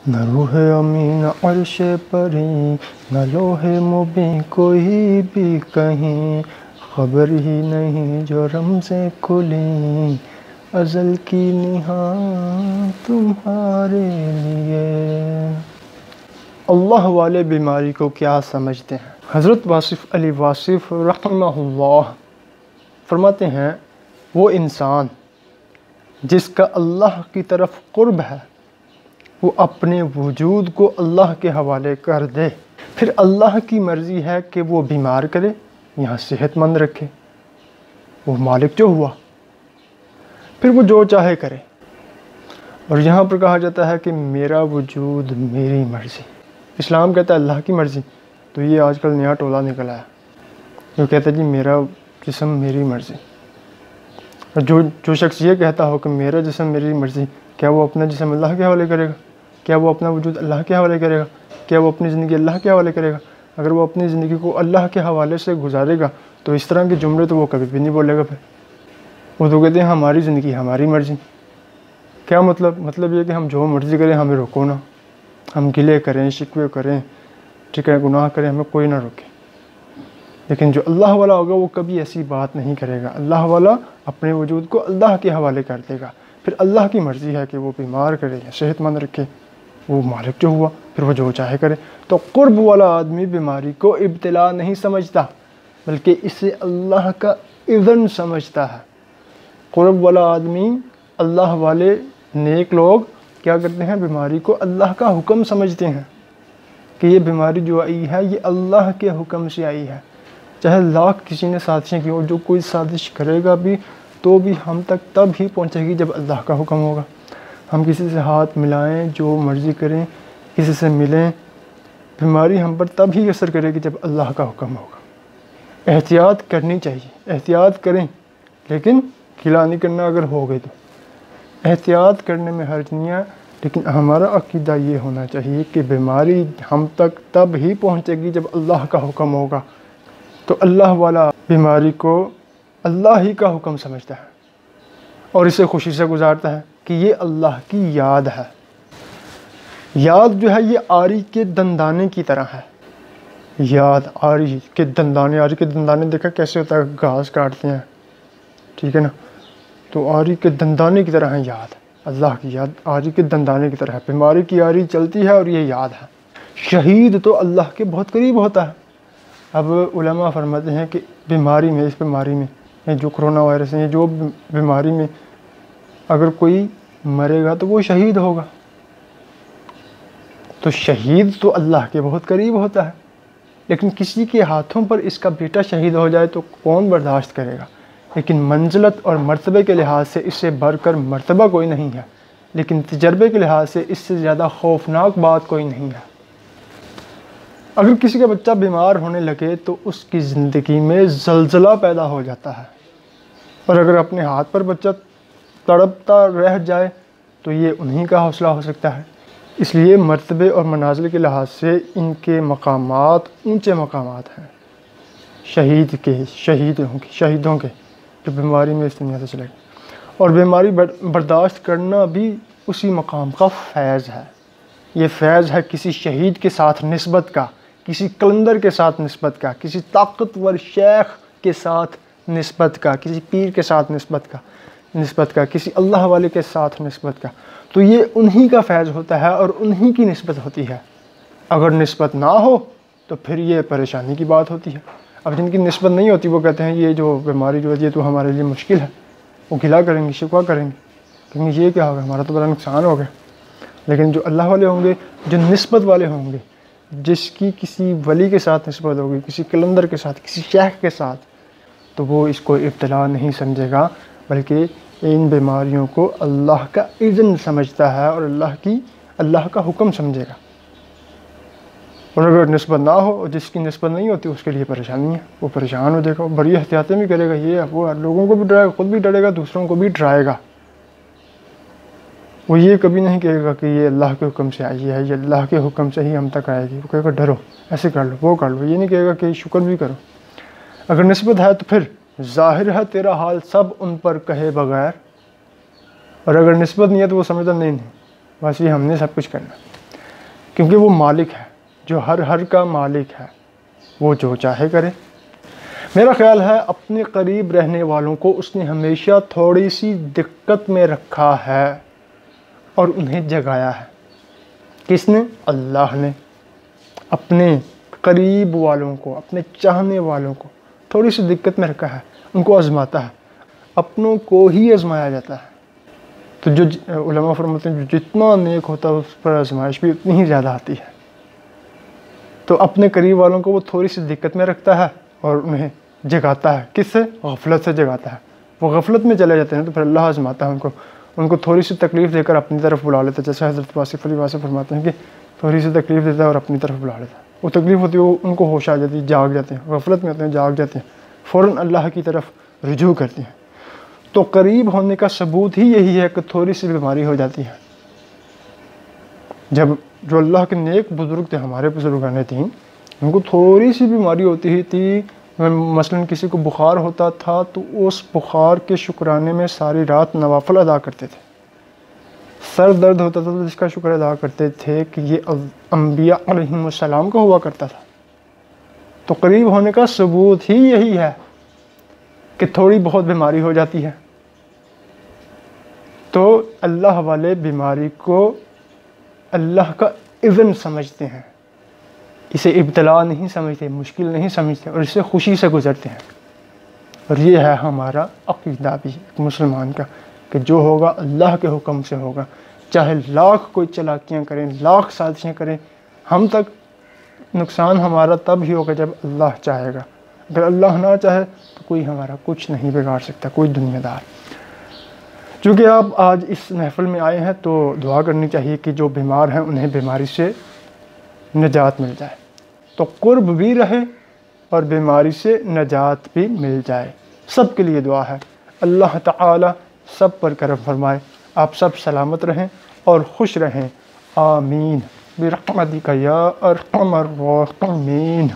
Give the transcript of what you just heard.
نہ روح امین عرش پری نہ لوح مبیں کوئی بھی کہیں، خبر ہی نہیں جو رمز کلی ازل کی نہاں تمہارے لیے۔ اللہ والے بیماری کو کیا سمجھتے ہیں؟ حضرت واصف علی واصف رحمہ اللہ فرماتے ہیں وہ انسان جس کا اللہ کی طرف قرب ہے وہ اپنے وجود کو اللہ کے حوالے کر دے، پھر اللہ کی مرضی ہے کہ وہ بیمار کرے یا صحت مند رکھے، وہ مالک جو ہوا، پھر وہ جو چاہے کرے۔ اور یہاں پر کہا جاتا ہے کہ میرا وجود میری مرضی، اسلام کہتا ہے اللہ کی مرضی، تو یہ آج کل نیا ٹولہ نکلا ہے جو کہتا ہے جی میرا جسم میری مرضی۔ اور جو شخص یہ کہتا ہو کہ میرا جسم میری مرضی، کیا وہ اپنا جسم اللہ کے حوالے کرے گا؟ کیا وہ اپنا وجود اللہ کے حوالے کرے گا؟ کیا وہ اپنی زندگی اللہ کے حوالے کرے گا؟ اگر وہ اپنی زندگی کو اللہ کے حوالے سے گزارے گا تو اس طرح کے جملے تو وہ کبھی بھی نہیں بولے گا۔ پھر وہ تو کہتے ہیں ہماری زندگی ہماری مرضی۔ کیا مطلب یہ کہ ہم جو مرضی کریں ہمیں روکو نہ، ہم گلے کریں شکوے کریں ٹھیک ہے گناہ کریں ہمیں کوئی نہ روکے۔ لیکن جو اللہ والا ہوگا وہ کبھی ایسی بات نہیں کرے گا، اللہ والا اپنے وجود کو اللہ کے حوالے کر دے گا، پھر اللہ کی مرضی ہے کہ وہ بیمار کرے یا صحت مند رکھے، وہ مالک جو ہوا پھر وہ جو چاہے کرے۔ تو قرب والا آدمی بیماری کو ابتلا نہیں سمجھتا بلکہ اسے اللہ کا اذن سمجھتا ہے۔ قرب والا آدمی، اللہ والے نیک لوگ کیا کرتے ہیں؟ بیماری کو اللہ کا حکم سمجھتے ہیں کہ یہ بیماری جو آئی ہے یہ اللہ کے حکم سے آئی ہے، چاہے لاکھ کسی نے سازشیں کی اور جو کوئی سازش کرے گا بھی تو بھی ہم تک تب ہی پہنچے گی جب اللہ کا حکم ہوگا۔ ہم کسی سے ہاتھ ملائیں، جو مرضی کریں، کسی سے ملیں، بیماری ہم پر تب ہی اثر کرے گی جب اللہ کا حکم ہوگا۔ احتیاط کرنی چاہیے، احتیاط کریں لیکن گلا نہیں کرنا اگر ہو گئے تو۔ احتیاط کرنے میں حرج نہیں ہے، لیکن ہمارا عقیدہ یہ ہونا چاہیے کہ بیماری ہم تک تب ہی پہنچے گی جب اللہ کا حکم ہوگا۔ تو اللہ والا بیماری کو اللہ ہی کا حکم سمجھتا ہے اور اسے خوشی سے گزارتا ہے کہ یہ اللہ کی یاد ہے۔ یاد جو ہے یہ آری کے دندانے کی طرح ہے۔ یاد آری کے دندانے دیکھا کیسے ہوتا ہے، گھاس کاٹتے ہیں ٹھیک ہے نا، تو آری کے دندانے کی طرح ہے یاد، اللہ کی یاد آری کے دندانے کی طرح ہے۔ بیماری کی آری چلتی ہے اور یہ یاد ہے۔ شہید تو اللہ کے بہت قریب ہوتا ہے۔ اب علماء فرماتے ہیں کہ اس بیماری میں جو کرونا وائرس ہے، یہ جو بیماری میں اگر کوئی مرے گا تو وہ شہید ہوگا، تو شہید تو اللہ کے بہت قریب ہوتا ہے۔ لیکن کسی کے ہاتھوں پر اس کا بیٹا شہید ہو جائے تو کون برداشت کرے گا؟ لیکن منزلت اور مرتبے کے لحاظ سے اس سے بڑھ کر مرتبہ کوئی نہیں ہے، لیکن تجربے کے لحاظ سے اس سے زیادہ خوفناک بات کوئی نہیں ہے۔ اگر کسی کا بچہ بیمار ہونے لگے تو اس کی زندگی میں زلزلہ پیدا ہو جاتا ہے، اور اگر اپنے ہاتھ پر بچہ تڑپتا رہ جائے تو یہ انہی کا حوصلہ ہو سکتا ہے۔ اس لیے مرتبے اور منازل کے لحاظ سے ان کے مقامات اونچے مقامات ہیں، شہیدوں کے جو بیماری میں اس دنیا سے چلے گئے۔ اور بیماری برداشت کرنا بھی اسی مقام کا فیض ہے۔ یہ فیض ہے کسی شہید کے ساتھ نسبت کا، کسی قلندر کے ساتھ نسبت کا، کسی طاقتور شیخ کے ساتھ نسبت کا، کسی پیر کے ساتھ نسبت کا، کسی اللہ والے کے ساتھ نسبت کا۔ تو یہ انہی کا فیض ہوتا ہے اور انہی کی نسبت ہوتی ہے۔ اگر نسبت نہ ہو تو پھر یہ پریشانی کی بات ہوتی ہے۔ اب جن کی نسبت نہیں ہوتی وہ کہتے ہیں یہ جو بیماری جو ہے یہ تو ہمارے لیے مشکل ہے، وہ گلا کریں گے، شکوہ کریں گے، کیونکہ یہ کیا ہوگا، ہمارا تو بڑا نقصان ہو گیا۔ لیکن جو اللہ والے ہوں گے، جو نسبت والے ہوں گے، جس کی کسی ولی کے ساتھ نسبت ہوگی، کسی قلندر کے ساتھ، کسی شیخ کے ساتھ، تو وہ اس کو ابتلا نہیں سمجھے گا بلکہ ان بیماریوں کو اللہ کا اذن سمجھتا ہے اور اللہ کا حکم سمجھے گا۔ اور اگر نسبت نہ ہو اور جس کی نسبت نہیں ہوتی اس کے لیے پریشانی ہے، وہ پریشان ہو جائے گا، بڑی احتیاطیں بھی کرے گا، یہ وہ لوگوں کو بھی ڈرائے گا، خود بھی ڈرے گا، دوسروں کو بھی ڈرائے گا۔ وہ یہ کبھی نہیں کہے گا کہ یہ اللہ کے حکم سے آئی ہے، یہ اللہ کے حکم سے ہی ہم تک آئے گی۔ وہ کہے گا ڈرو، ایسے کر لو، وہ کر لو، یہ نہیں کہے گا کہ شکر بھی کرو۔ اگر نسبت ہے تو پھر ظاہر ہے تیرا حال سب ان پر کہے بغیر، اور اگر نسبت نہیں ہے تو وہ سمجھتا نہیں بس یہ ہم نے سب کچھ کرنا۔ کیونکہ وہ مالک ہے، جو ہر کا مالک ہے، وہ جو چاہے کرے۔ میرا خیال ہے اپنے قریب رہنے والوں کو اس نے ہمیشہ تھوڑی سی دقت میں رکھا ہے اور انہیں جگایا ہے۔ کس نے؟ اللہ نے اپنے قریب والوں کو، اپنے چاہنے والوں کو تھوڑی سی دقت میں رکھا ہے، ان کو آزماتا ہے۔ اپنوں کو ہی آزمایا جاتا ہے، تو جو علماء فرماتے ہیں جو جتنا نیک ہوتا ہے اس پر آزمائش بھی اتنی ہی زیادہ آتی ہے۔ تو اپنے قریب والوں کو وہ تھوڑی سی دقت میں رکھتا ہے اور انہیں جگاتا ہے۔ کس سے؟ غفلت سے جگاتا ہے۔ وہ غفلت میں چلے جاتے ہیں تو پھر اللہ آزماتا ہے ان کو تھوڑی سی تکلیف دے کر اپنی طرف بلا لیتا ہے، جیسے حضرت واصف علی واصف فرماتے ہیں کہ تھوڑی سی تکلیف دیتا ہے اور اپنی طرف بلا لیتا ہے۔ وہ تکلیف ہوتی ہے، وہ ان کو ہوش آ جاتی ہے، جاگ جاتے ہیں، غفلت میں ہوتے ہیں، جاگ جاتے ہیں، فوراً اللہ کی طرف رجوع کرتے ہیں۔ تو قریب ہونے کا ثبوت ہی یہی ہے کہ تھوڑی سی بیماری ہو جاتی ہے۔ جب جو اللہ کے نیک بزرگ تھے، ہمارے بزرگان دین، ان کو تھوڑی سی بیماری ہوتی ہی تھی، مثلاً کسی کو بخار ہوتا تھا تو اس بخار کے شکرانے میں ساری رات نوافل ادا کرتے تھے۔ سر درد ہوتا تھا تو اس کا شکر ادا کرتے تھے کہ یہ انبیاء علیہم السلام کا ہوا کرتا تھا۔ تو قریب ہونے کا ثبوت ہی یہی ہے کہ تھوڑی بہت بیماری ہو جاتی ہے تو اللہ والے بیماری کو اللہ کا اذن سمجھتے ہیں، اسے ابتلا نہیں سمجھتے، مشکل نہیں سمجھتے، اور اسے خوشی سے گزرتے ہیں۔ اور یہ ہے ہمارا عقیدہ بھی ایک مسلمان کا کہ جو ہوگا اللہ کے حکم سے ہوگا، چاہے لاکھ کوئی چلاکیاں کریں، لاکھ سازشیں کریں، ہم تک نقصان ہمارا تب ہی ہوگا جب اللہ چاہے گا۔ اگر اللہ نہ چاہے تو کوئی ہمارا کچھ نہیں بگاڑ سکتا، کوئی دنیا دار۔ چونکہ آپ آج اس محفل میں آئے ہیں تو دعا کرنی چاہیے کہ جو بیمار ہیں انہیں بیماری سے نجات مل جائے، تو قرب بھی رہے اور بیماری سے نجات بھی مل جائے۔ سب کے لیے دعا ہے، اللہ تعالی سب پر کرم فرمائے، آپ سب سلامت رہیں اور خوش رہیں، آمین برحمتک یا ارحم الراحمین۔